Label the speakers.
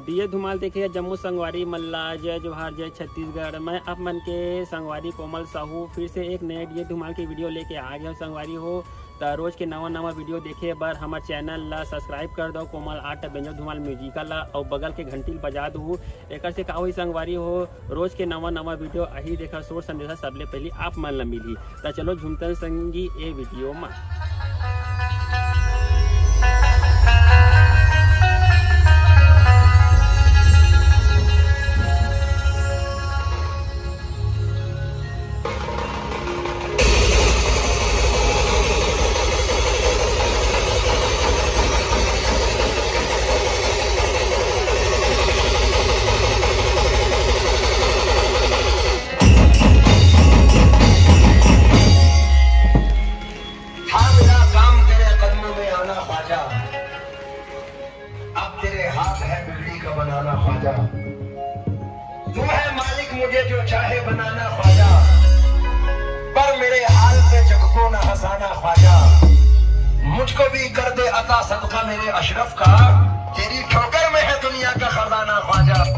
Speaker 1: दिए धुमाल देखिए जम्मू संगवारी मल्ला जय जोहार जय छत्तीसगढ़। मैं आप मन के संगवारी कोमल साहू फिर से एक नए दिए धुमाल की वीडियो लेके आ गया संगवारी हो। तो रोज के नवा वीडियो देखे बर हमारे चैनल ला सब्सक्राइब कर दो कोमल आर्ट बेंजो धुमाल म्यूजिकल ला और बगल के घंटी बजा दू। एक से का हुई संगवारी हो रोज के नवा वीडियो अही देखा सोर संदेशा सबले पहले आप मन ला मिली। तो चलो झुमतन संगी ए वीडियो में।
Speaker 2: अब तेरे हाथ है बिगड़ी का बनाना ख्वाजा, तू है मालिक मुझे जो चाहे बनाना ख्वाजा, पर मेरे हाल पे जग को न हंसाना ख्वाजा। मुझको भी कर दे अता सदका मेरे अशरफ का, तेरी ठोकर में है दुनिया का खजाना ख्वाजा।